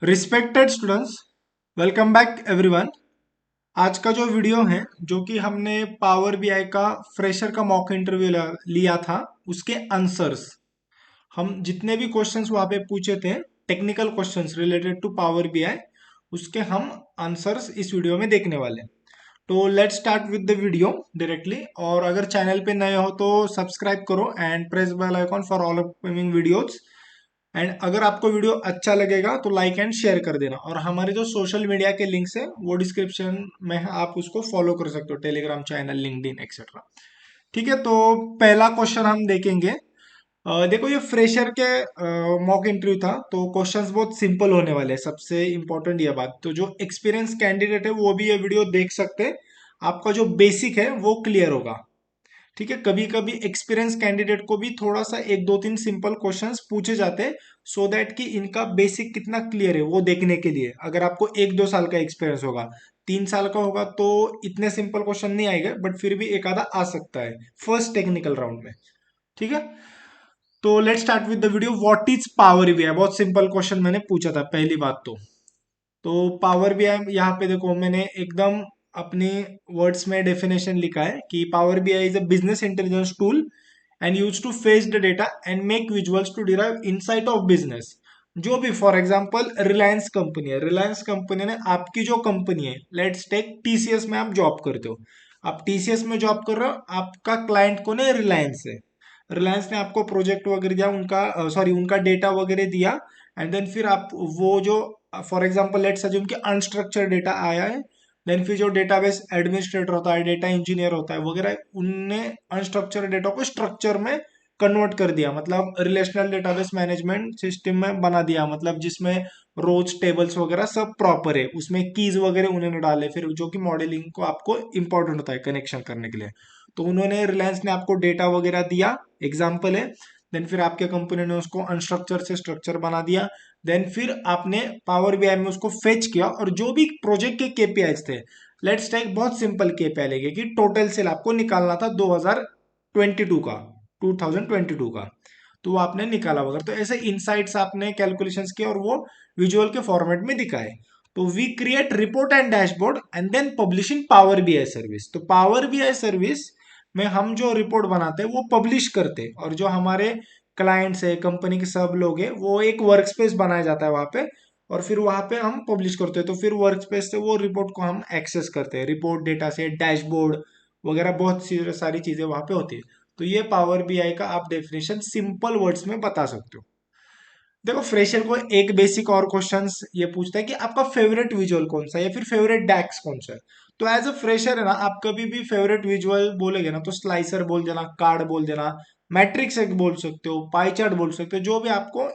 Respected students, welcome back everyone. आज का जो वीडियो है जो कि हमने पावर बीआई का फ्रेशर का मॉक इंटरव्यू लिया था, उसके आंसर्स हम जितने भी क्वेश्चंस वहां पे पूछे थे, technical questions related to power BI, उसके हम आंसर्स इस वीडियो में देखने वाले हैं। तो let's start with the video directly. और अगर चैनल पे नए हो तो सब्सक्राइब करो and press bell icon for all upcoming videos. And अगर आपको वीडियो अच्छा लगेगा तो लाइक एंड शेयर कर देना। और हमारे जो सोशल मीडिया के लिंक्स है वो डिस्क्रिप्शन में है, आप उसको फॉलो कर सकते हो, टेलीग्राम चैनल, लिंक्डइन एक्सेट्रा। ठीक है, तो पहला क्वेश्चन हम देखेंगे। देखो, ये फ्रेशर के मॉक इंटरव्यू था, तो क्वेश्चंस बहुत सिंपल होने वाले हैं। सबसे इंपॉर्टेंट ये बात, तो जो एक्सपीरियंस कैंडिडेट है वो भी ये वीडियो देख सकते हैं, आपका जो बेसिक है वो क्लियर होगा। ठीक है, कभी कभी एक्सपीरियंस कैंडिडेट को भी थोड़ा सा एक दो तीन सिंपल क्वेश्चंस पूछे जाते हैं, सो दैट कि इनका बेसिक कितना क्लियर है वो देखने के लिए। अगर आपको 1-2 साल का एक्सपीरियंस होगा, 3 साल का होगा, तो इतने सिंपल क्वेश्चन नहीं आएगा, बट फिर भी एक आधा आ सकता है फर्स्ट टेक्निकल राउंड में। ठीक है, तो let start with the video. What is power BI? बहुत सिंपल क्वेश्चन मैंने पूछा था पहली बात तो पावर बीआई यहाँ पे देखो, मैंने एकदम अपने वर्ड्स में डेफिनेशन लिखा है कि power BI is a business intelligence tool and use to fetch the data and make visuals to derive insight of business. जो भी, फॉर एग्जांपल रिलायंस कंपनी है, रिलायंस कंपनी ने आपकी जो कंपनी है, लेट्स टेक टीसीएस में आप जॉब करते हो, आप टीसीएस में जॉब कर रहे हो, आपका क्लाइंट कौन है? रिलायंस है। रिलायंस ने आपको प्रोजेक्ट वगैरह दिया, उनका सॉरी उनका डेटा वगैरह दिया। एंड देन फिर आप वो जो, फॉर एग्जांपल लेट्स अज्यूम कि अनस्ट्रक्चर्ड डेटा आया है, देन फिर जो डेटाबेस एडमिनिस्ट्रेटर होता है, डेटा इंजीनियर होता है वगैरह, उनने अनस्ट्रक्चर्ड डेटा को स्ट्रक्चर में कन्वर्ट कर दिया, मतलब रिलेशनल डेटाबेस मैनेजमेंट सिस्टम में बना दिया, मतलब जिसमें रोज टेबल्स वगैरह सब प्रॉपर है, उसमें कीज वगैरह उन्होंने डाले, फिर जो कि मॉडलिंग को आपको इंपॉर्टेंट होता है कनेक्शन करने के लिए। तो उन्होंने, रिलायंस ने आपको डेटा वगैरह दिया, एग्जाम्पल है। देन फिर आपके कंपनी ने उसको अनस्ट्रक्चर से स्ट्रक्चर बना दिया। देन फिर आपने पावर बीआई में उसको फेच किया, और जो भी प्रोजेक्ट के केपीआईज थे, लेट्स टेक बहुत सिंपल केपीआई लेंगे कि टोटल सेल आपको निकालना था 2022 का, 2022 का, तो वो आपने निकाला वगैरह। तो ऐसे इनसाइट्स आपने कैलकुलेशंस किए और वो विजुअल के फॉर्मेट में दिखाए। तो we create report and dashboard and then publish in power BI service. तो पावर बीआई सर्विस में हम जो रिपोर्ट बनाते हैं वो पब्लिश करते हैं, और जो हमारे क्लाइंट्स है, कंपनी के सब लोग हैं, वो एक वर्क स्पेस बनाया जाता है वहां पे, और फिर वहां पे हम पब्लिश करते हैं। तो फिर वर्क स्पेस से वो रिपोर्ट को हम एक्सेस करते हैं, रिपोर्ट डेटा से डैशबोर्ड वगैरह बहुत सी सारी चीजें वहां पे होती है। तो ये पावर बीआई का आप डेफिनेशन सिंपल वर्ड्स में बता सकते हो। देखो, फ्रेशर को एक बेसिक और क्वेश्चंस ये पूछता है कि आपका फेवरेट विजुअल कौन सा है, या फिर फेवरेट डैक्स कौन सा है। तो एज अ फ्रेशर है ना, आप कभी भी फेवरेट विजुअल बोलेगे ना, तो स्लाइसर बोल देना, कार्ड बोल देना, मैट्रिक्स एक बोल सकते हो, पाई चार्ट बोल सकते हो, जो भी आपको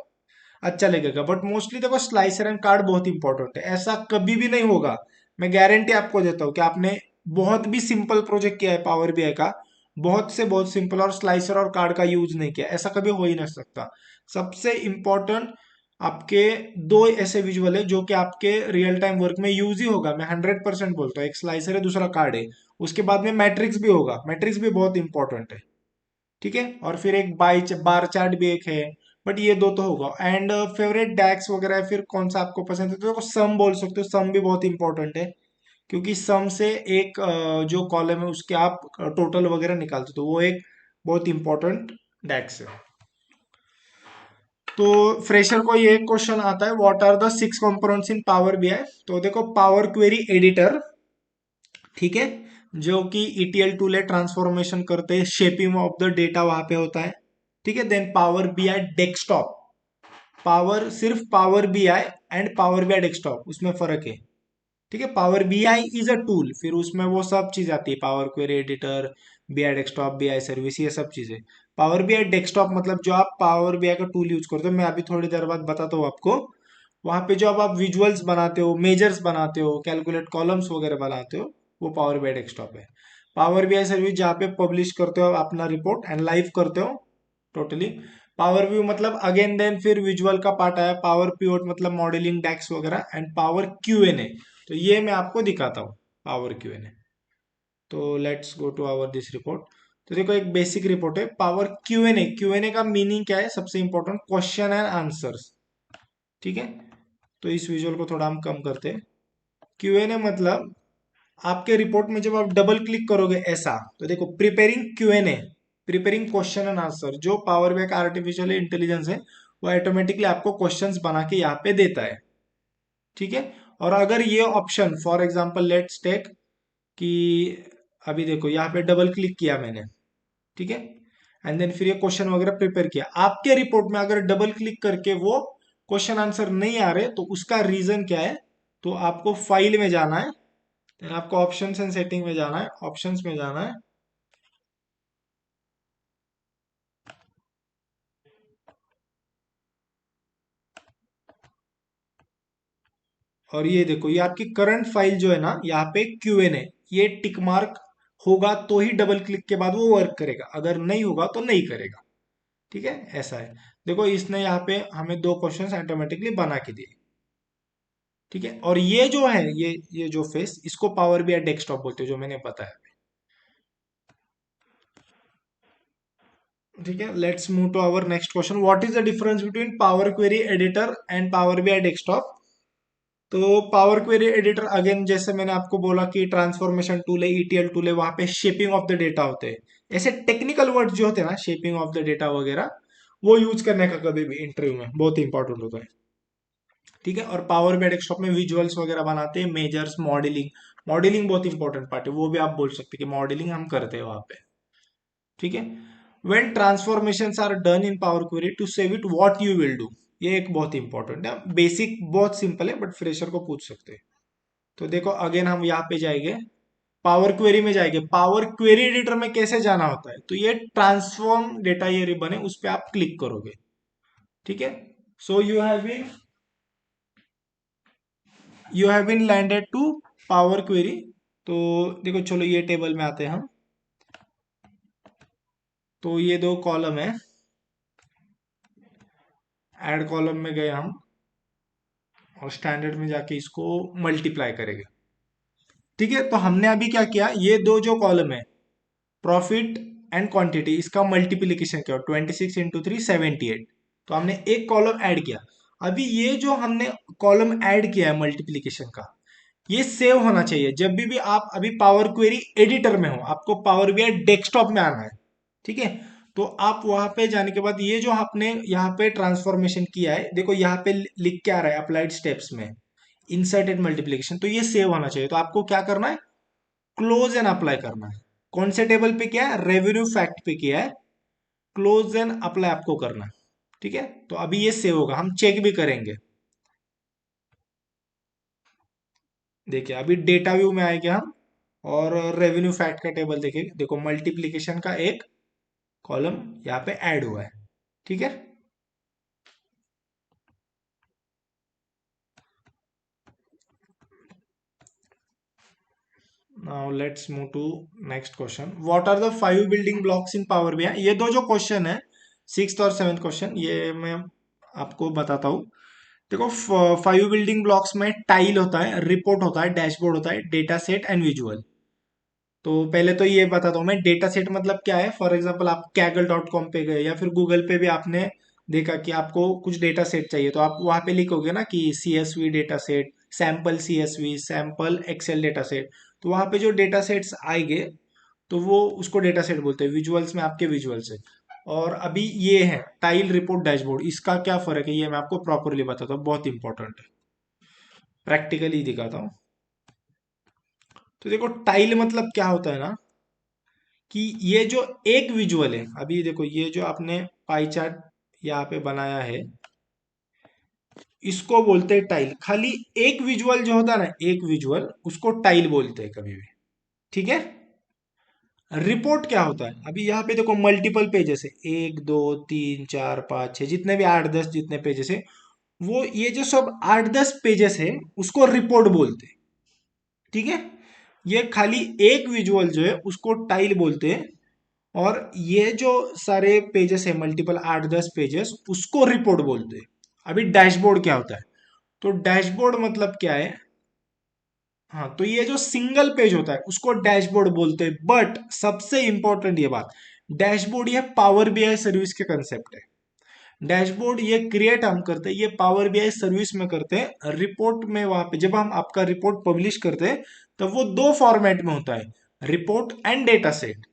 अच्छा लगेगा। बट मोस्टली देखो, स्लाइसर एंड कार्ड बहुत इंपॉर्टेंट है। ऐसा कभी भी नहीं होगा, मैं गारंटी आपको देता हूँ कि आपने बहुत भी सिंपल प्रोजेक्ट किया है पावर बीआई का, बहुत से बहुत सिंपल, और स्लाइसर और कार्ड का यूज नहीं किया, ऐसा कभी हो ही नहीं सकता। सबसे इंपॉर्टेंट आपके दो ऐसे विजुअल है जो कि आपके रियल टाइम वर्क में यूज ही होगा, मैं 100% बोलता हूँ। एक स्लाइसर है, दूसरा कार्ड है, उसके बाद में मैट्रिक्स भी होगा, मैट्रिक्स भी बहुत इंपॉर्टेंट है। ठीक है, और फिर एक बार चार्ट भी एक है। बट ये दो तो होगा। एंड फेवरेट डैक्स वगैरह है, फिर कौन सा आपको पसंद है, तो देखो सम बोल सकते हो, सम भी बहुत इंपॉर्टेंट है, क्योंकि सम से एक जो कॉलम है उसके आप टोटल वगैरह निकालते हो, तो वो एक बहुत इंपॉर्टेंट डैक्स है। तो फ्रेशर को ये क्वेश्चन आता है, what are the 6 components in power BI? तो देखो, पावर क्वेरी एडिटर, ठीक है, जो कि ईटीएल टूल है, ट्रांसफॉर्मेशन करते हैं, शेपिंग ऑफ द डेटा वहां पे होता है। ठीक है, then power BI desktop, power सिर्फ power BI and power BI desktop, उसमें फर्क है। ठीक है, power BI is a tool, फिर उसमें वो सब चीज आती है, power query editor, BI desktop, BI service, ये सब चीजें। पावर बीआई डेस्कटॉप मतलब जो आप पावर बीआई का टूल यूज करते हो, मैं अभी थोड़ी देर बाद बताता हूँ आपको। वहां पे जो अब आप विजुअल्स बनाते हो, मेजर्स बनाते हो, कैलकुलेट कॉलम्स वगैरह बनाते हो, वो पावर बीआई डेस्कटॉप है। पावर बीआई सर्विस जहाँ पे पब्लिश करते हो अपना रिपोर्ट एंड लाइव करते हो टोटली। पावर व्यू मतलब अगेन देन फिर विजुअल का पार्ट आया, पावर पीओट मतलब मॉडलिंग डैक्स वगैरह, एंड पावर क्यूएनए, तो ये मैं आपको दिखाता हूँ, पावर क्यूएनए। तो let's go to our this report. तो देखो, एक बेसिक रिपोर्ट है पावर क्यूएनए। क्यूएनए का मीनिंग क्या है? सबसे इंपॉर्टेंट, क्वेश्चन एंड आंसर्स। ठीक है, तो इस विजुअल को थोड़ा हम कम करते हैं। क्यूएनए मतलब आपके रिपोर्ट में जब आप डबल क्लिक करोगे ऐसा, तो देखो preparing Q&A, preparing question and answer, जो पावर बीआई का आर्टिफिशियल इंटेलिजेंस है वो ऑटोमेटिकली आपको क्वेश्चंस बना के यहाँ पे देता है। ठीक है। और अगर ये option for example let's take कि अभी देखो यहाँ पे डबल क्लिक किया मैंने, ठीक है, एंड देन फिर ये क्वेश्चन वगैरह प्रिपेयर किया, आपके रिपोर्ट में अगर डबल क्लिक करके वो क्वेश्चन आंसर नहीं आ रहे तो उसका रीजन क्या है? तो आपको फाइल में जाना है, देन आपको ऑप्शंस एंड सेटिंग में जाना है, ऑप्शंस में जाना है, और ये देखो ये आपकी करंट फाइल जो है ना, यहाँ पे क्यूएनए, ये टिक मार्क होगा तो ही डबल क्लिक के बाद वो वर्क करेगा, अगर नहीं होगा तो नहीं करेगा। ठीक है, ऐसा है। देखो इसने यहाँ पे हमें दो क्वेश्चंस ऑटोमेटिकली बना के दिए। ठीक है, और ये जो है ये जो फेस, इसको पावर बीआई डेस्कटॉप बोलते हैं, जो मैंने बताया। ठीक है, let's move to our next question, what is the difference between power query editor and power BI desktop? तो पावर क्वेरी एडिटर अगेन जैसे मैंने आपको बोला कि ट्रांसफॉर्मेशन टूल है, ईटीएल टूल है, वहां पे शेपिंग ऑफ द डेटा होते हैं। ऐसे टेक्निकल वर्ड्स जो होते हैं ना, शेपिंग ऑफ द डेटा वगैरह, वो यूज करने का कभी भी इंटरव्यू में बहुत इंपॉर्टेंट होता है। ठीक है, और पावर बीआई डेस्कटॉप में विजुअल्स वगैरह बनाते हैं, मेजर्स, मॉडलिंग, मॉडलिंग बहुत इंपॉर्टेंट पार्ट है, वो भी आप बोल सकते हैं कि मॉडलिंग हम करते हैं वहां पे। ठीक है, when transformations are done in power query to save it what you will do, ये एक बहुत इंपॉर्टेंट है, बेसिक बहुत सिंपल है बट फ्रेशर को पूछ सकते हैं। तो देखो अगेन हम यहाँ पे जाएंगे, पावर क्वेरी में जाएंगे, पावर क्वेरी एडिटर में कैसे जाना होता है, तो ये ट्रांसफॉर्म डेटा ये रिबन है, उस पर आप क्लिक करोगे। ठीक है, so you have been landed to power query. तो देखो चलो ये टेबल में आते हैं हम, तो ये दो कॉलम है, ऐड कॉलम में गए हम, और स्टैंडर्ड में जाके इसको मल्टीप्लाई करेंगे। ठीक है, तो हमने अभी क्या किया, ये दो जो कॉलम है, प्रॉफिट एंड क्वांटिटी, इसका मल्टीप्लीकेशन किया, 26 × 3 78, तो हमने एक कॉलम ऐड किया। अभी ये जो हमने कॉलम ऐड किया है मल्टीप्लीकेशन का, ये सेव होना चाहिए जब भी आप अभी पावर क्वेरी एडिटर में हो, आपको पावर बीआई डेस्कटॉप में आना है। ठीक है, तो आप वहां पे जाने के बाद ये जो आपने यहाँ पे ट्रांसफॉर्मेशन किया है, देखो यहाँ पे लिख के आ रहा है अप्लाइड स्टेप्स में इंसर्टेड मल्टीप्लीकेशन, तो ये सेव होना चाहिए। तो आपको क्या करना है, क्लोज एंड अप्लाई करना है। कौन से टेबल पे किया है, रेवेन्यू फैक्ट पे किया है, क्लोज एंड अप्लाई आपको करना है। ठीक है, तो अभी ये सेव होगा, हम चेक भी करेंगे। देखिए अभी डेटा व्यू में आएंगे हम, और रेवेन्यू फैक्ट का टेबल देखिए, देखो मल्टीप्लीकेशन का एक कॉलम यहाँ पे ऐड हुआ है। ठीक है, now let's move to next question, what are the 5 building blocks in power BI? ये दो जो क्वेश्चन है, सिक्स्थ और सेवेंथ क्वेश्चन, ये मैं आपको बताता हूँ। देखो 5 बिल्डिंग ब्लॉक्स में टाइल होता है, रिपोर्ट होता है, डैशबोर्ड होता है, डेटा सेट एंड विजुअल। तो पहले तो ये बताता हूँ मैं, डेटा सेट मतलब क्या है। फॉर एग्जांपल आप kaggle.com पे गए या फिर गूगल पे भी आपने देखा कि आपको कुछ डेटा सेट चाहिए, तो आप वहां पे लिखोगे ना कि CSV data set, sample CSV, sample excel data set, तो वहां पे जो डेटा सेट्स आएंगे तो वो उसको डेटा सेट बोलते हैं। विजुअल्स में आपके विजुअल्स है। और अभी ये है टाइल, रिपोर्ट, डैशबोर्ड, इसका क्या फर्क है ये मैं आपको प्रॉपरली बताता हूँ, बहुत इंपॉर्टेंट है, प्रैक्टिकली दिखाता हूँ। तो देखो टाइल मतलब क्या होता है ना, कि ये जो एक विजुअल है, अभी देखो ये जो आपने पाई चार्ट यहाँ पे बनाया है, इसको बोलते हैं टाइल। खाली एक विजुअल जो होता है ना, एक विजुअल, उसको टाइल बोलते हैं कभी भी। ठीक है, रिपोर्ट क्या होता है, अभी यहाँ पे देखो मल्टीपल पेजेस है, 1 2 3 4 5 6, जितने भी 8 10 जितने पेजेस है, वो ये जो सब 8 10 पेजेस है उसको रिपोर्ट बोलते हैं। ठीक है, ये खाली एक विजुअल जो है उसको टाइल बोलते हैं, और ये जो सारे पेजेस है, मल्टीपल 8 10 पेजेस, उसको रिपोर्ट बोलते हैं। अभी डैशबोर्ड क्या होता है, तो डैशबोर्ड मतलब क्या है, हाँ, तो ये जो सिंगल पेज होता है उसको डैशबोर्ड बोलते हैं, बट सबसे इंपॉर्टेंट ये बात, डैशबोर्ड ये पावर बीआई सर्विस के कंसेप्ट है। डैशबोर्ड ये क्रिएट हम करते हैं, ये पावर बीआई सर्विस में करते हैं। रिपोर्ट में वहां पे जब हम आपका रिपोर्ट पब्लिश करते हैं तब वो दो फॉर्मेट में होता है, report and data set.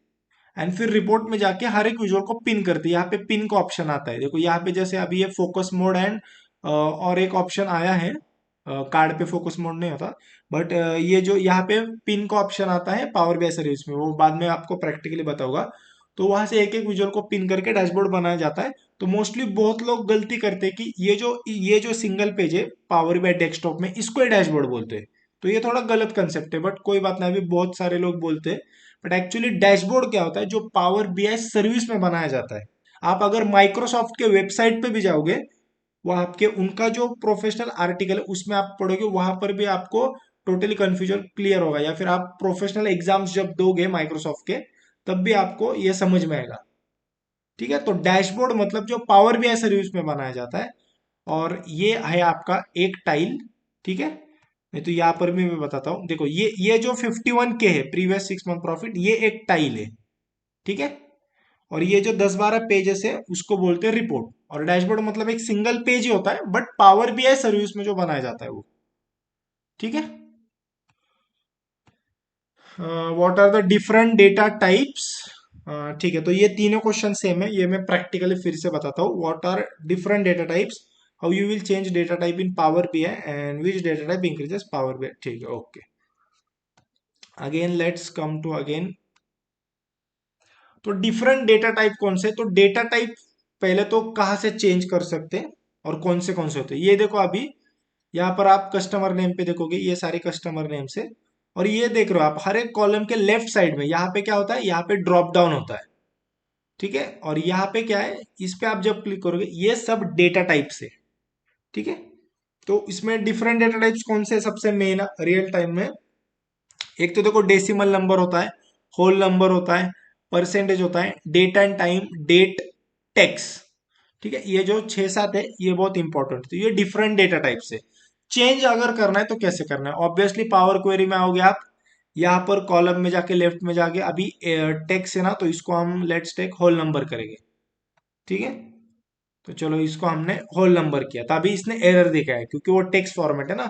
And फिर रिपोर्ट में जाके हर एक विजुअल को पिन करते हैं। यहाँ पे पिन का ऑप्शन आता है, देखो यहाँ पे जैसे अभी ये फोकस मोड एंड और एक ऑप्शन आया है, कार्ड पे फोकस मोड नहीं होता, बट ये जो यहाँ पे पिन का ऑप्शन आता है पावर बीआई सर्विस में, वो बाद में आपको प्रैक्टिकली बताऊंगा। तो वहां से एक एक विजुअल को पिन करके डैशबोर्ड बनाया जाता है। तो मोस्टली बहुत लोग गलती करते हैं कि ये जो सिंगल पेज है पावर बीआई डेस्कटॉप में, इसको ही डैशबोर्ड बोलते हैं। तो ये थोड़ा गलत कंसेप्ट है, बट कोई बात नहीं, अभी बहुत सारे लोग बोलते हैं। बट एक्चुअली डैशबोर्ड क्या होता है, जो पावर बीआई सर्विस में बनाया जाता है। आप अगर माइक्रोसॉफ्ट के वेबसाइट पे भी जाओगे, वो आपके उनका जो प्रोफेशनल आर्टिकल है उसमें आप पढ़ोगे, वहां पर भी आपको टोटली कंफ्यूजन क्लियर होगा, या फिर आप प्रोफेशनल एग्जाम्स जब दोगे माइक्रोसॉफ्ट के, तब भी आपको ये समझ में आएगा। ठीक है, तो डैशबोर्ड मतलब जो पावर बीआई सर्विस में बनाया जाता है, और ये है आपका एक टाइल। ठीक है, नहीं तो यहाँ पर भी मैं बताता हूँ, देखो ये जो 51K है प्रीवियस 6 मंथ प्रॉफिट, ये एक टाइल है। ठीक है, और ये जो 10-12 पेजेस है उसको बोलते हैं रिपोर्ट। और डैशबोर्ड मतलब एक सिंगल पेज ही होता है, बट पावर बीआई सर्विस में जो बनाया जाता है वो। ठीक है, what are the different data types. ठीक है, तो ये तीनों क्वेश्चन सेम है, ये मैं प्रैक्टिकली फिर से बताता हूँ। What are different data types, how you will change data type in power BI and which data type increases power BI. ठीक है, okay. Again let's come to again, तो डिफरेंट डेटा टाइप कौन से, तो डेटा टाइप पहले तो कहाँ से चेंज कर सकते हैं और कौन से होते हैं, ये देखो अभी यहाँ पर आप कस्टमर नेम पे देखोगे, ये सारे कस्टमर नेम से। और ये देख रहे हो आप हर एक कॉलम के लेफ्ट साइड में, यहाँ पे क्या होता है, यहाँ पे ड्रॉप डाउन होता है। ठीक है, और यहाँ पे क्या है, इस पे आप जब क्लिक करोगे ये सब डेटा टाइप से। ठीक है, तो इसमें डिफरेंट डेटा टाइप्स कौन से सबसे मेन रियल टाइम में, एक तो देखो डेसिमल नंबर होता है, होल नंबर होता है, परसेंटेज होता है, date and time, date, text. ठीक है, ये जो 6-7 है ये बहुत इंपॉर्टेंट, तो ये डिफरेंट डेटा टाइप से चेंज अगर करना है तो कैसे करना है, ऑब्वियसली पावर क्वेरी में आओगे आप, यहाँ पर कॉलम में जाके लेफ्ट में जाके, अभी टेक्स है ना, तो इसको हम लेट्स टेक होल नंबर करेंगे। ठीक है, तो चलो इसको हमने होल नंबर किया, तो अभी इसने एरर दिखा है क्योंकि वो टेक्स्ट फॉर्मेट है ना,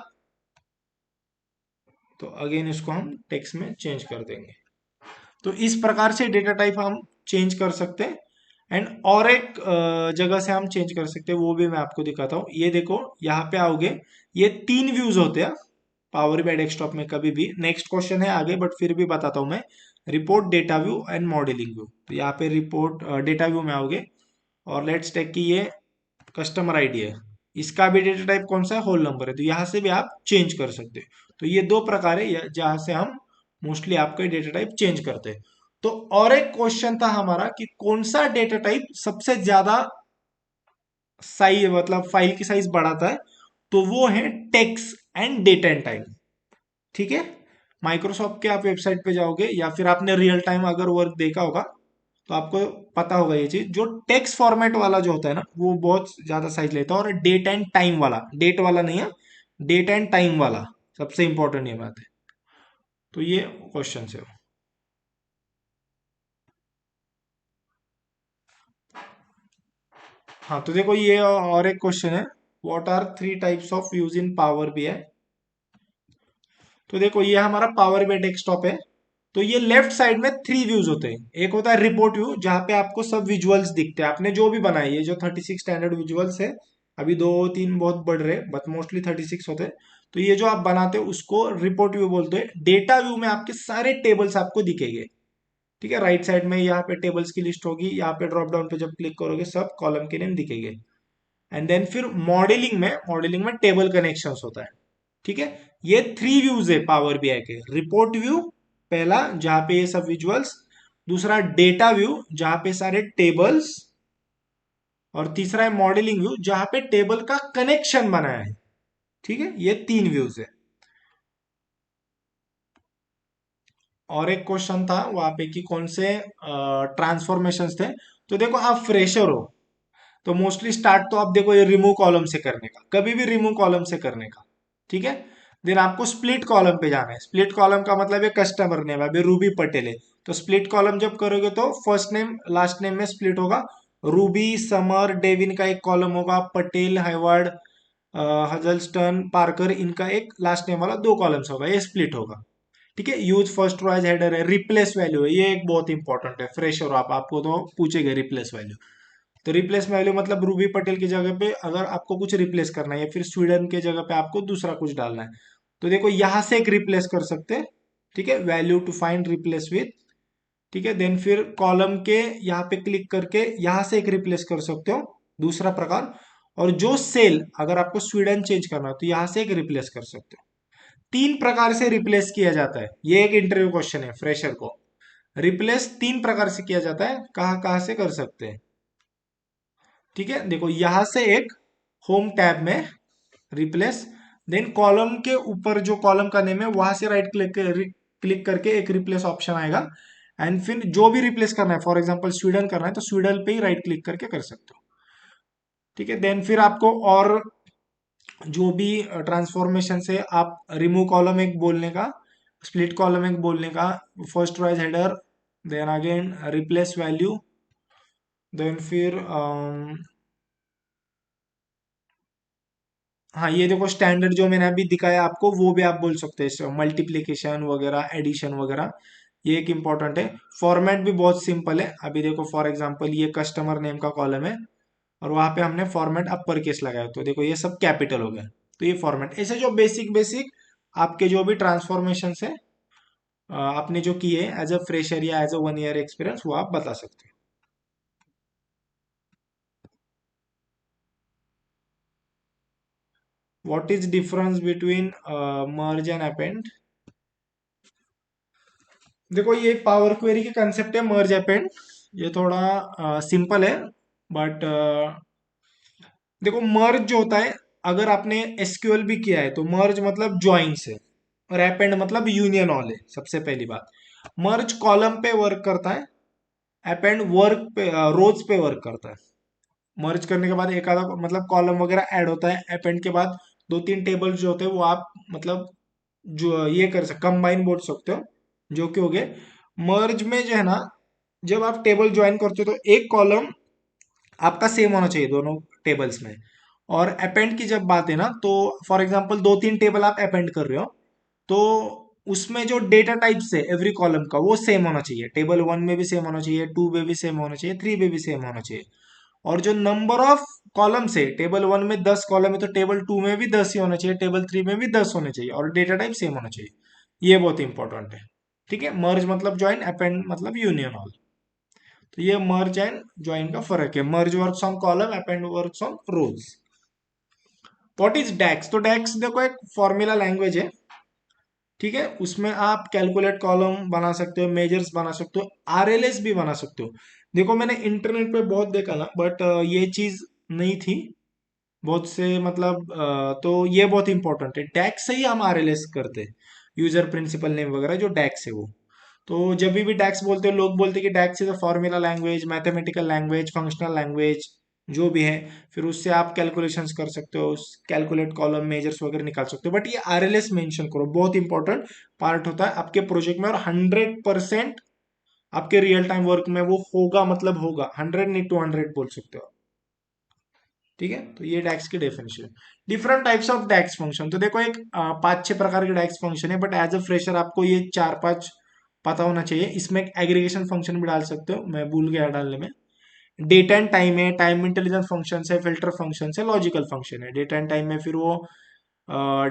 तो अगेन इसको हम टेक्स्ट में चेंज कर देंगे। तो इस प्रकार से डेटा टाइप हम चेंज कर सकते हैं। एंड और एक जगह से हम चेंज कर सकते हैं, वो भी मैं आपको दिखाता हूँ। ये देखो यहाँ पे आओगे, ये 3 व्यूज होते हैं पावर बाई डेस्कटॉप में कभी भी। नेक्स्ट क्वेश्चन है आगे, बट फिर भी बताता हूँ मैं। Report, data view and modelling view, तो यहाँ पे रिपोर्ट डेटा व्यू में आओगे, और लेट्स टेक कि ये कस्टमर आईडी है, इसका भी डेटा टाइप कौन सा है, होल नंबर है, तो यहाँ से भी आप चेंज कर सकते हैं। तो ये दो प्रकार है जहां से हम मोस्टली आपका डेटा टाइप चेंज करते हैं। तो और एक क्वेश्चन था हमारा कि कौन सा डेटा टाइप सबसे ज्यादा साइज मतलब फाइल की साइज बढ़ाता है, तो वो है text and date and time. ठीक है, माइक्रोसॉफ्ट के आप वेबसाइट पे जाओगे, या फिर आपने रियल टाइम अगर वर्क देखा होगा तो आपको पता होगा ये चीज, जो टेक्स्ट फॉर्मेट वाला जो होता है ना वो बहुत ज्यादा साइज लेता है, और डेट एंड टाइम वाला, डेट वाला नहीं है, डेट एंड टाइम वाला सबसे इंपॉर्टेंट ये बात है। तो ये क्वेश्चन है। हाँ, तो देखो ये और एक क्वेश्चन है, what are 3 types of views in power BI. तो देखो ये हमारा पावर बीआई डेस्कटॉप है, तो ये लेफ्ट साइड में 3 व्यूज होते हैं। एक होता है रिपोर्ट व्यू, जहां पे आपको सब विजुअल्स दिखते हैं, आपने जो भी बनाई है, जो 36 स्टैंडर्ड विजुअल्स है, अभी 2-3 बहुत बढ़ रहे हैं बट मोस्टली 36 होते हैं। तो ये जो आप बनाते हो उसको रिपोर्ट व्यू बोलते हैं। डेटा व्यू में आपके सारे टेबल्स आपको दिखेंगे। ठीक है, राइट साइड में यहाँ पे टेबल्स की लिस्ट होगी, यहाँ पे ड्रॉप डाउन पे जब क्लिक करोगे सब कॉलम के नेम दिखेंगे। एंड देन फिर मॉडलिंग में टेबल कनेक्शंस होता है। ठीक है, ये 3 व्यूज है पावर बीआई के। रिपोर्ट व्यू पहला, जहां पे ये सब विजुअल्स, दूसरा डेटा व्यू जहां पे सारे टेबल्स, और तीसरा है मॉडलिंग व्यू जहां पे टेबल का कनेक्शन बनाया है। ठीक है, ये 3 व्यूज है। और एक क्वेश्चन था वहां पे कि कौन से ट्रांसफॉर्मेशंस थे। तो देखो आप फ्रेशर हो, तो मोस्टली स्टार्ट तो आप देखो ये रिमूव कॉलम से करने का, कभी भी रिमूव कॉलम से करने का। ठीक है, देन आपको स्प्लिट कॉलम पे जाना है। स्प्लिट कॉलम का मतलब है कस्टमर नेम, अभी रूबी पटेल है, तो स्प्लिट कॉलम जब करोगे तो फर्स्ट नेम लास्ट नेम में स्प्लिट होगा, रूबी, समर, डेविन का एक कॉलम होगा, पटेल, हाइवार्ड, हजलस्टन, पार्कर, इनका एक लास्ट नेम वाला दो कॉलम्स होगा, ये स्प्लिट होगा। ठीक है, यूज फर्स्ट वाइज हेडर है, रिप्लेस वैल्यू है, ये एक बहुत इंपॉर्टेंट है, फ्रेश और आपको तो पूछेगा रिप्लेस वैल्यू। तो रिप्लेस वैल्यू मतलब रूबी पटेल की जगह पे अगर आपको कुछ रिप्लेस करना है या फिर स्वीडन के जगह पे आपको दूसरा कुछ डालना है, तो देखो यहां से एक रिप्लेस कर सकते हैं। ठीक है, value to find replace with. ठीक है, देन फिर कॉलम के यहाँ पे क्लिक करके यहां से एक रिप्लेस कर सकते हो, दूसरा प्रकार। और जो सेल अगर आपको स्वीडन चेंज करना हो तो यहां से एक रिप्लेस कर सकते हो। तीन प्रकार से रिप्लेस किया जाता है, ये एक इंटरव्यू क्वेश्चन है फ्रेशर को। रिप्लेस तीन प्रकार से किया जाता है, कहाँ कहाँ से कर सकते हैं। ठीक है, देखो यहां से एक होम टैब में रिप्लेस, देन कॉलम के ऊपर जो कॉलम का नेम है वहां से राइट क्लिक करके एक रिप्लेस ऑप्शन आएगा, एंड फिर जो भी रिप्लेस करना है, फॉर एग्जांपल स्वीडन करना है तो स्वीडन पे ही राइट क्लिक करके कर सकते हो। ठीक है, देन फिर आपको और जो भी ट्रांसफॉर्मेशन से आप रिमूव कॉलम एक बोलने का, स्प्लिट कॉलम एक बोलने का, first wise header, then again replace value, then फिर हाँ ये देखो स्टैंडर्ड जो मैंने अभी दिखाया आपको वो भी आप बोल सकते हैं, मल्टीप्लिकेशन वगैरह, एडिशन वगैरह, ये एक इंपॉर्टेंट है। फॉर्मेट भी बहुत सिंपल है, अभी देखो फॉर एग्जांपल ये कस्टमर नेम का कॉलम है और वहां पे हमने फॉर्मेट अपर केस लगाया, तो देखो ये सब कैपिटल हो गया। तो ये फॉर्मेट, ऐसे जो बेसिक बेसिक आपके जो भी ट्रांसफॉर्मेशन है आपने जो किए एज अ फ्रेशर या एज अ 1 ईयर एक्सपीरियंस, वो आप बता सकते हैं। What is difference between merge and append. देखो ये पावर क्वेरी के कंसेप्ट है मर्ज अपेंड, ये थोड़ा सिंपल है, बट देखो मर्ज जो होता है, अगर आपने एसक्यूएल भी किया है तो मर्ज मतलब ज्वाइन से, और अपेंड मतलब यूनियन ऑल है। सबसे पहली बात, मर्ज कॉलम पे वर्क करता है, अपेंड वर्क पे रोज पे वर्क करता है। मर्ज करने के बाद एक आधा मतलब कॉलम वगैरह ऐड होता है, अपेंड के बाद दो तीन टेबल जो होते हैं वो आप मतलब जो ये कर सकते कंबाइन बोल सकते हो, जो कि हो गए। मर्ज में जो है ना, जब आप टेबल ज्वाइन करते हो तो एक कॉलम आपका सेम होना चाहिए दोनों टेबल्स में। और अपेंड की जब बात है ना, तो फॉर एग्जांपल दो तीन टेबल आप अपेंड कर रहे हो, तो उसमें जो डेटा टाइप्स है एवरी कॉलम का वो सेम होना चाहिए, टेबल 1 में भी सेम होना चाहिए, 2 में भी सेम होना चाहिए, 3 में भी सेम होना चाहिए। और जो नंबर ऑफ कॉलम है, टेबल 1 में 10 कॉलम है तो टेबल 2 में भी 10 ही होना चाहिए, टेबल 3 में भी 10 होने चाहिए, और डेटा टाइप सेम होना चाहिए। ये बहुत इंपॉर्टेंट है। ठीक है, मर्ज मतलब ज्वाइन, अपेंड मतलब यूनियन ऑल। तो ये मर्ज एंड ज्वाइन का फर्क है, merge works on column, append works on rows. What is DAX, तो डैक्स देखो एक फॉर्मूला लैंग्वेज है। ठीक है, उसमें आप कैलकुलेट कॉलम बना सकते हो, मेजर्स बना सकते हो, आरएलएस भी बना सकते हो। देखो मैंने इंटरनेट पे बहुत देखा ना, बट ये चीज नहीं थी बहुत से मतलब तो ये बहुत इंपॉर्टेंट है, डैक्स से ही हम आरएलएस करते हैं, यूजर प्रिंसिपल नेम वगैरह जो डैक्स है वो। तो जब भी डैक्स बोलते हैं लोग बोलते हैं कि DAX is a formula language, mathematical language, functional language, जो भी है। फिर उससे आप कैलकुलेशंस कर सकते हो, कैलकुलेट कॉलम मेजर्स वगैरह निकाल सकते हो, बट ये आरएलएस मेंशन करो, बहुत इंपॉर्टेंट पार्ट होता है आपके प्रोजेक्ट में, और 100% आपके रियल टाइम वर्क में वो होगा, मतलब होगा, 100 नहीं 200 बोल सकते हो। ठीक है, तो ये डैक्स की definition. Different types of DAX function, तो देखो एक पांच छह प्रकार के डैक्स फंक्शन है, बट एज अ फ्रेशर आपको ये चार पांच पता होना चाहिए। इसमें एक एग्रीगेशन फंक्शन भी डाल सकते हो, मैं भूल गया डालने में। डेट एंड टाइम है, टाइम इंटेलिजेंस फंक्शन है, फिल्टर फंक्शन है, लॉजिकल फंक्शन है। डेट एंड टाइम में फिर वो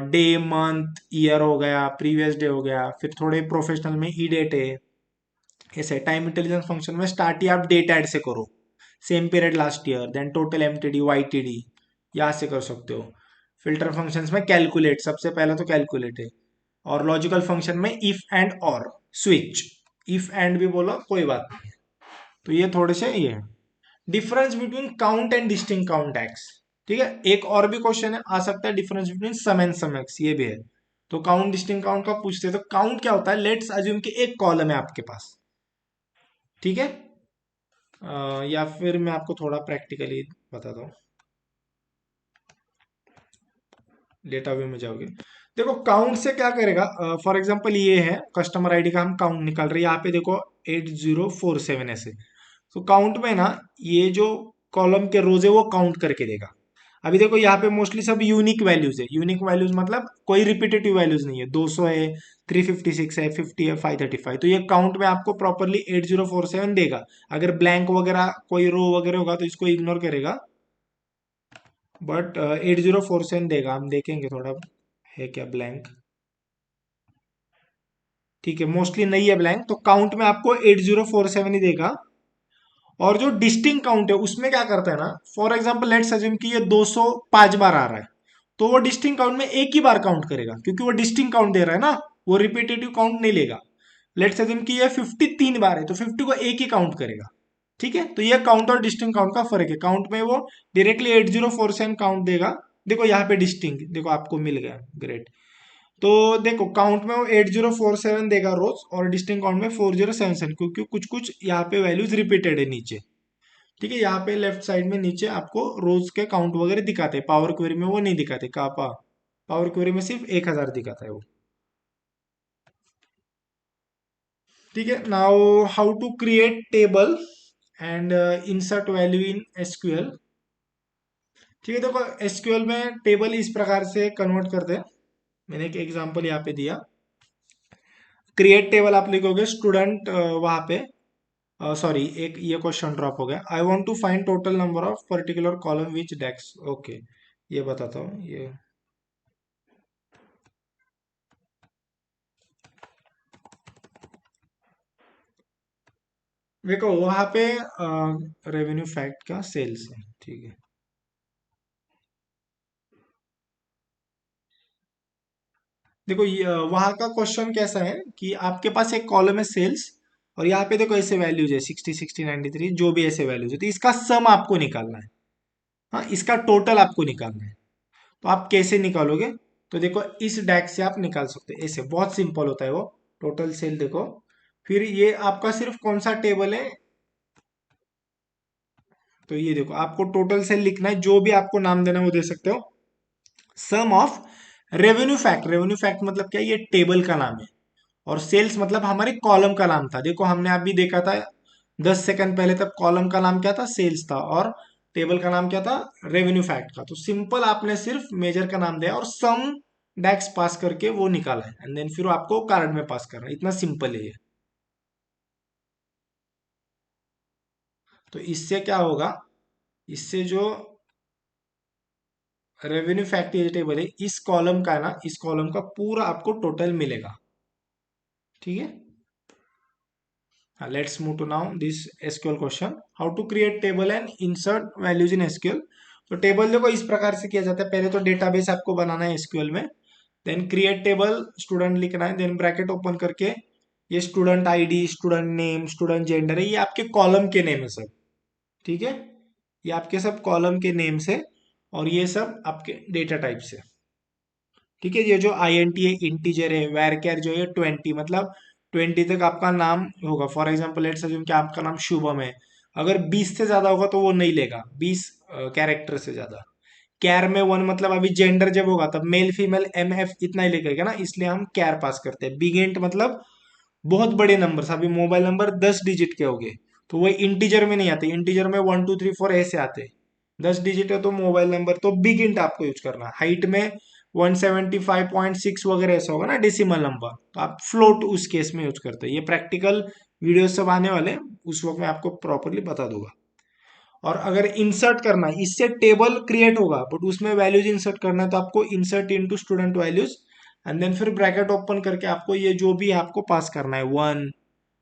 डे, मंथ, ईयर हो गया, प्रीवियस डे हो गया, फिर थोड़े प्रोफेशनल में ई डेट है। ऐसे टाइम इंटेलिजेंस फंक्शन में स्टार्ट ही आप डेट ऐड से करो, same period last year, then total MTD YTD, यहाँ से कर सकते हो। फिल्टर फंक्शंस में कैलकुलेट, सबसे पहले तो कैलकुलेट है। और लॉजिकल फंक्शन में इफ एंड और स्विच, इफ एंड भी बोलो कोई बात नहीं। तो ये थोड़े से ये difference between count and distinct count x. ठीक है, एक और भी क्वेश्चन है आ सकता है, difference between sum and SUMX, ये भी है। तो काउंट डिस्टिंक्ट काउंट का पूछते हैं, तो काउंट क्या होता है, लेट्स अज्यूम कि एक कॉलम है आपके पास। ठीक है, या फिर मैं आपको थोड़ा प्रैक्टिकली बताता हूँ, डेटा व्यू में जाओगे। देखो काउंट से क्या करेगा, फॉर एग्जांपल ये है कस्टमर आईडी का हम काउंट निकाल रहे हैं, यहाँ पे देखो 8047 ऐसे। तो काउंट में ना ये जो कॉलम के रोज है वो काउंट करके देगा। अभी देखो यहाँ पे मोस्टली सब यूनिक वैल्यूज है। यूनिक वैल्यूज मतलब कोई रिपीटेटिव वैल्यूज नहीं है। 200 है, 356 है, 50 है, 535, तो ये काउंट में आपको प्रॉपरली 8047 देगा। अगर ब्लैंक वगैरह कोई रो वगैरह होगा तो इसको इग्नोर करेगा, बट 8047 देगा। हम देखेंगे थोड़ा है क्या ब्लैंक। ठीक है, मोस्टली नहीं है ब्लैंक, तो काउंट में आपको 8047 ही देगा। और जो डिस्टिंग काउंट है उसमें क्या करता है ना, फॉर एग्जाम्पल लेट्स अज्यूम कि ये 205 बार आ रहा है, तो वो डिस्टिंग काउंट में एक ही बार काउंट करेगा, क्योंकि वो डिस्टिंग काउंट दे रहा है ना, वो रिपीटेटिव काउंट नहीं लेगा। लेट्स अज्यूम कि ये 53 बार है, तो 50 को एक ही काउंट करेगा। ठीक है, तो ये काउंट और डिस्टिंग काउंट का फर्क है। काउंट में वो डायरेक्टली 8047 काउंट देगा। देखो यहाँ पे डिस्टिंग, देखो आपको मिल गया, ग्रेट। तो देखो काउंट में वो 8047 देगा रोज, और डिस्टिंग काउंट में 4077, क्योंकि कुछ कुछ यहाँ पे वैल्यूज रिपीटेड है नीचे। ठीक है, यहाँ पे लेफ्ट साइड में नीचे आपको रोज के काउंट वगैरह दिखाते हैं। पावर क्वेरी में वो नहीं दिखाते। पावर क्वेरी में सिर्फ 1000 दिखाता है वो। ठीक है, now how to create table and insert value in SQL. ठीक है, देखो एसक्यूएल में टेबल इस प्रकार से कन्वर्ट करते हैं। मैंने एक एग्जांपल यहाँ पे दिया। क्रिएट टेबल आप लिखोगे स्टूडेंट, वहां पे सॉरी एक ये क्वेश्चन ड्रॉप हो गया। I want to find total number of particular column which decks. Okay, ये बताता हूँ ये। देखो वहां पे रेवेन्यू फैक्ट का सेल्स है। ठीक है, देखो वहां का क्वेश्चन कैसा है कि आपके पास एक कॉलम है सेल्स, और यहाँ पे देखो ऐसे वैल्यूज है 60, 60, 93, जो भी ऐसे वैल्यूज है, तो इसका सम आपको निकालना है। हाँ, इसका टोटल आपको निकालना है। तो आप कैसे निकालोगे? तो देखो इस डैक से आप निकाल सकते हो, ऐसे बहुत सिंपल होता है वो। टोटल सेल देखो, फिर ये आपका सिर्फ कौन सा टेबल है, तो ये देखो आपको टोटल सेल लिखना है, जो भी आपको नाम देना है वो दे सकते हो। Sum of revenue fact, revenue fact मतलब क्या है? ये टेबल का नाम है। और सेल्स मतलब हमारे कॉलम का नाम था। देखो हमने अभी देखा था 10 सेकंड पहले तक, कॉलम का नाम क्या था? सेल्स था, और टेबल का नाम क्या था? रेवेन्यू फैक्ट का। तो सिंपल आपने सिर्फ मेजर का नाम दिया और सम डैक्स पास करके वो निकाला है, एंड देन फिर आपको कार्ड में पास करना है। इतना सिंपल है ये। तो इससे क्या होगा, इससे जो रेवेन्यू फैक्ट ये टेबल है, इस कॉलम का ना, इस कॉलम का पूरा आपको टोटल मिलेगा। ठीक है, let's move to now this SQL question, how to create table and insert values in SQL. तो टेबल देखो इस प्रकार से किया जाता है। पहले तो डेटाबेस आपको बनाना है एसक्यूएल में, देन क्रिएट टेबल, स्टूडेंट लिखना है, देन ब्रैकेट ओपन करके ये student ID, student name, student gender है, ये आपके कॉलम के नेम है सब। ठीक है, ये आपके सब कॉलम के नेम्स है, और ये सब आपके डेटा टाइप्स है। ठीक है, ये जो आई एन टी है इंटीजर है, वेर कैर जो है 20, मतलब 20 तक आपका नाम होगा। फॉर एग्जाम्पल लेट्स अज्यूम कि आपका नाम शुभम है, अगर 20 से ज्यादा होगा तो वो नहीं लेगा, 20 कैरेक्टर से ज्यादा। कैर में 1 मतलब अभी जेंडर जब होगा तब मेल फीमेल एम एफ इतना ही लेकर ना, इसलिए हम कैर पास करते हैं। बिग इंट मतलब बहुत बड़े नंबर, अभी मोबाइल नंबर 10 डिजिट के हो गए, तो वो इंटीजर में नहीं आते। इंटीजर में 1 2 3 4 ऐसे आते। 10 डिजिट है तो मोबाइल नंबर, तो बिग इंट आपको यूज करना। हाइट में 175.6 वगैरह ऐसा होगा ना डेसिमल नंबर, तो आप फ्लोट उस केस में यूज करते हैं। ये प्रैक्टिकल वीडियो सब आने वाले हैं, उस वक्त मैं आपको प्रॉपरली बता दूंगा। और अगर इंसर्ट करना है, इससे टेबल क्रिएट होगा बट उसमें वैल्यूज इंसर्ट करना है, तो आपको insert into student values, and then फिर ब्रैकेट ओपन करके आपको ये जो भी आपको पास करना है, 1,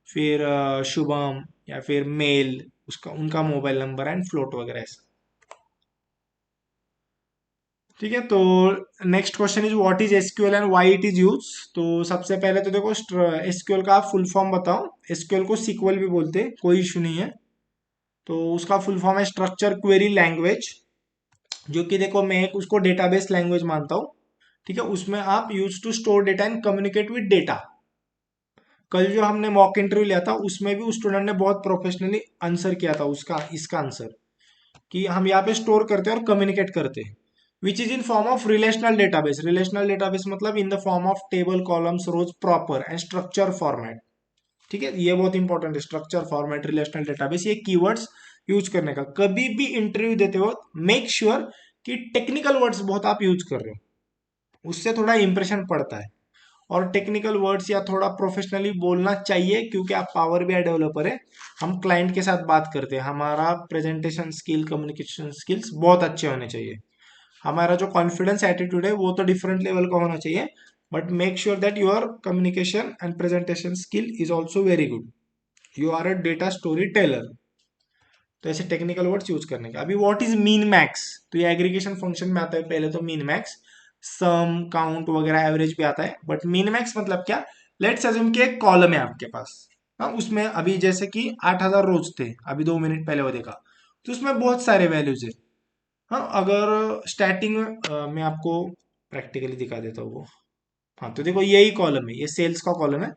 फिर शुभम, या फिर मेल, उसका उनका मोबाइल नंबर एंड फ्लोट वगैरह ऐसा। ठीक है, तो next question is what is SQL and why it is use. तो सबसे पहले तो देखो एसक्यूएल का आप फुल फॉर्म बताओ। एसक्यूएल को सीक्वल भी बोलते हैं, कोई इशू नहीं है। तो उसका फुल फॉर्म है स्ट्रक्चर क्वेरी लैंग्वेज, जो कि देखो मैं एक उसको डेटाबेस लैंग्वेज मानता हूँ। ठीक है, उसमें आप use to store data and communicate with data. कल जो हमने मॉक इंटरव्यू लिया था उसमें भी उस स्टूडेंट ने बहुत प्रोफेशनली आंसर किया था उसका, इसका आंसर कि हम यहाँ पे स्टोर करते हैं और कम्युनिकेट करते हैं, which is in form of relational database. Relational database मतलब in the form of table, columns, rows, proper and structure format. ठीक है, ये बहुत इंपॉर्टेंट है, स्ट्रक्चर, फॉर्मेट, रिलेशनल डेटाबेस, ये कीवर्ड्स यूज करने का। कभी भी इंटरव्यू देते हो मेक श्योर कि टेक्निकल वर्ड्स बहुत आप यूज कर रहे हो, उससे थोड़ा इंप्रेशन पड़ता है। और टेक्निकल वर्ड्स या थोड़ा प्रोफेशनली बोलना चाहिए, क्योंकि आप पावर बीआई डेवलपर है, हम क्लाइंट के साथ बात करते हैं, हमारा प्रेजेंटेशन स्किल, कम्युनिकेशन स्किल्स बहुत अच्छे होने चाहिए। हमारा जो कॉन्फिडेंस एटीट्यूड है वो तो डिफरेंट लेवल का होना चाहिए, but make sure that your communication and presentation skill is also very good. You are a data storyteller. तो ऐसे टेक्निकल वर्ड्स यूज करने का। अभी व्हाट इज मीन मैक्स, तो ये एग्रीगेशन फंक्शन में आता है पहले तो मीन मैक्स, सम, काउंट वगैरह एवरेज भी आता है, बट मीन मैक्स मतलब क्या, लेट्स अज्यूम कि एक कॉलम है आपके पास, हाँ, उसमें अभी जैसे कि 8,000 रोज थे, अभी 2 मिनट पहले वो देखा, तो उसमें बहुत सारे वैल्यूज है। हाँ, अगर स्टार्टिंग में आपको प्रैक्टिकली दिखा देता हूँ वो, हाँ, तो देखो यही कॉलम है, ये सेल्स का कॉलम है।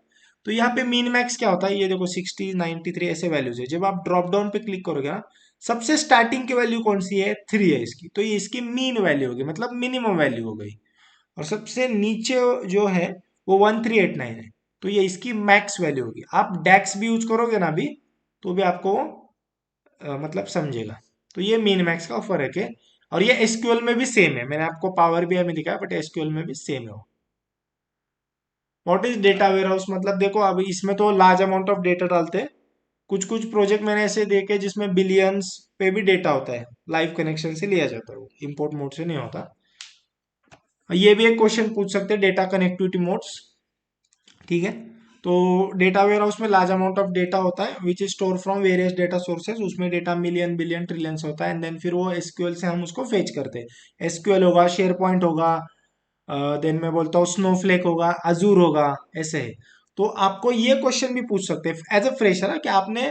तो यहाँ पे मीन मैक्स क्या होता है, ये देखो 60, 93 ऐसे वैल्यूज है। जब आप ड्रॉप डाउन पे क्लिक करोगे ना, सबसे स्टार्टिंग की वैल्यू कौन सी है, 3 है इसकी, तो ये इसकी मीन वैल्यू होगी, मतलब मिनिमम वैल्यू हो गई। और सबसे नीचे जो है वो 1389 है, तो ये इसकी मैक्स वैल्यू होगी। आप डैक्स भी यूज करोगे ना अभी, तो भी आपको मतलब समझेगा। तो ये मीन मैक्स का फर्क है। और ये एसक्यूएल में भी सेम है, मैंने आपको पावर बीआई में दिखाया, बट एसक्यूएल में भी सेम है वो। What is data warehouse, मतलब देखो अब इसमें तो लार्ज अमाउंट ऑफ डेटा डालते हैं। कुछ कुछ प्रोजेक्ट मैंने ऐसे देखे जिसमें बिलियंस पे भी डेटा होता है, लाइव कनेक्शन से लिया जाता है, वो इंपोर्ट मोड से नहीं होता। ये भी एक क्वेश्चन पूछ सकते हैं, डेटा कनेक्टिविटी मोड्स, ठीक है। तो डेटा वेयर हाउस में लार्ज अमाउंट ऑफ डेटा होता है which is store from various data sources, उसमें डेटा मिलियन, बिलियन, ट्रिलियंस होता है, एंड देन फिर वो एसक्यूएल से हम उसको फेच करते हैं। एसक्यूएल होगा, शेयर पॉइंट होगा, देन मैं बोलता हूँ स्नोफ्लेक होगा, अजूर होगा, ऐसे है। तो आपको ये क्वेश्चन भी पूछ सकते हैं एज अ फ्रेशर है कि आपने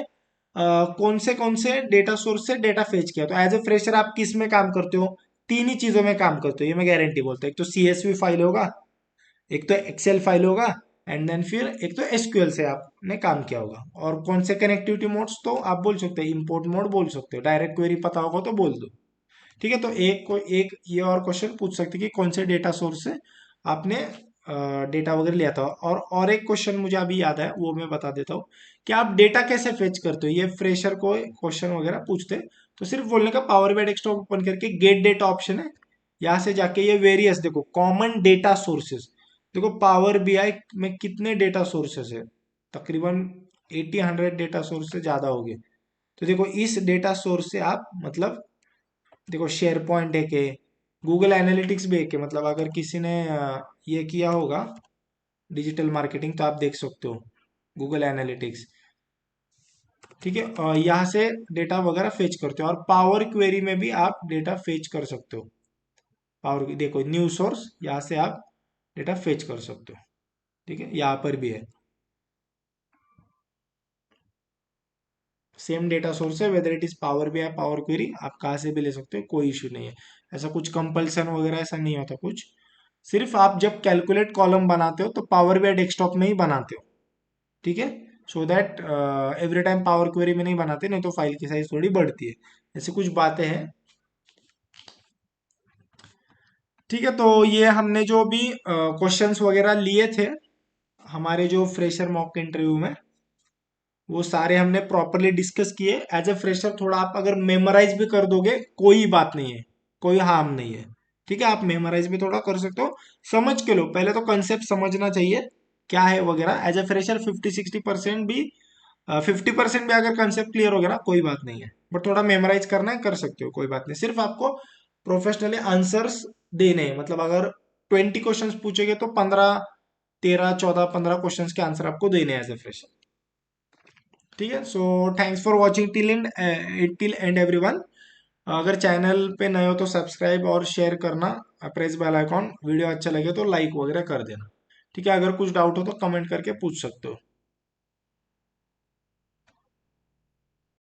कौन से डेटा सोर्स से डेटा फेच किया। तो एज अ फ्रेशर आप किस में काम करते हो, तीन ही चीजों में काम करते हो, ये मैं गारंटी बोलता हूँ। एक तो सीएसवी फाइल होगा, एक तो एक्सेल फाइल होगा, एंड देन फिर एक तो एसक्यूएल से आपने काम किया होगा। और कौन से कनेक्टिविटी मोड्स, तो आप बोल सकते हो इंपोर्ट मोड बोल सकते हो, डायरेक्ट क्वेरी पता होगा तो बोल दो, ठीक है। तो एक ये और क्वेश्चन पूछ सकते हैं कि कौन से डेटा सोर्स से आपने डेटा वगैरह लिया था। और एक क्वेश्चन मुझे अभी याद है, वो मैं बता देता हूँ कि आप डेटा कैसे फेच करते हो। ये फ्रेशर को क्वेश्चन वगैरह पूछते हैं, तो सिर्फ बोलने का पावर बाई डेस्कटॉप ओपन करके गेट डेटा ऑप्शन है, यहाँ से जाके ये वेरियस देखो कॉमन डेटा सोर्सेस, देखो पावर बीआई में कितने डेटा सोर्सेस है, तकरीबन 80-100 डेटा सोर्स से ज्यादा हो गए। तो देखो इस डेटा सोर्स से आप मतलब देखो शेयर पॉइंट है के, गूगल एनालिटिक्स भी है के, मतलब अगर किसी ने ये किया होगा डिजिटल मार्केटिंग तो आप देख सकते हो गूगल एनालिटिक्स, ठीक है। यहाँ से डेटा वगैरह फेच करते हो, और पावर क्वेरी में भी आप डेटा फेच कर सकते हो। पावर देखो न्यू सोर्स, यहाँ से आप डेटा फेच कर सकते हो, ठीक है, यहाँ पर भी है सेम डेटा सोर्स है, वेदर इट इज पावर भी है, पावर क्वेरी, आप कहाँ से भी ले सकते हो, कोई इशू नहीं है। ऐसा कुछ कंपल्सन वगैरह ऐसा नहीं होता कुछ, सिर्फ आप जब कैलकुलेट कॉलम बनाते हो तो पावर बीआई डेस्कटॉप में ही बनाते हो, ठीक है। So that every time power query में नहीं बनाते, नहीं तो फाइल की साइज थोड़ी बढ़ती है। ऐसी कुछ बातें हैं, ठीक है। तो ये हमने जो भी क्वेश्चंस वगैरह लिए थे हमारे जो फ्रेशर मॉक इंटरव्यू में, वो सारे हमने प्रॉपरली डिस्कस किए। एज ए फ्रेशर थोड़ा आप अगर मेमोराइज भी कर दोगे कोई बात नहीं है, कोई हार्म नहीं है, ठीक है। आप मेमोराइज भी थोड़ा कर सकते हो, समझ के लो, पहले तो कंसेप्ट समझना चाहिए क्या है वगैरह। एज ए फ्रेशर 50-60% भी 50% भी अगर कंसेप्ट क्लियर हो गया ना, कोई बात नहीं है, बट थोड़ा मेमोराइज करना है कर सकते हो, कोई बात नहीं। सिर्फ आपको प्रोफेशनली आंसर्स देने हैं, मतलब अगर 20 क्वेश्चंस पूछेंगे तो 15, 13, 14, 15 क्वेश्चंस के आंसर आपको देने हैं एज ए फ्रेशर, ठीक है। So thanks for watching till and everyone. अगर चैनल पे नए हो तो सब्सक्राइब और शेयर करना, प्रेस बेल आइकॉन, वीडियो अच्छा लगे तो लाइक वगैरह कर देना, ठीक है। अगर कुछ डाउट हो तो कमेंट करके पूछ सकते हो।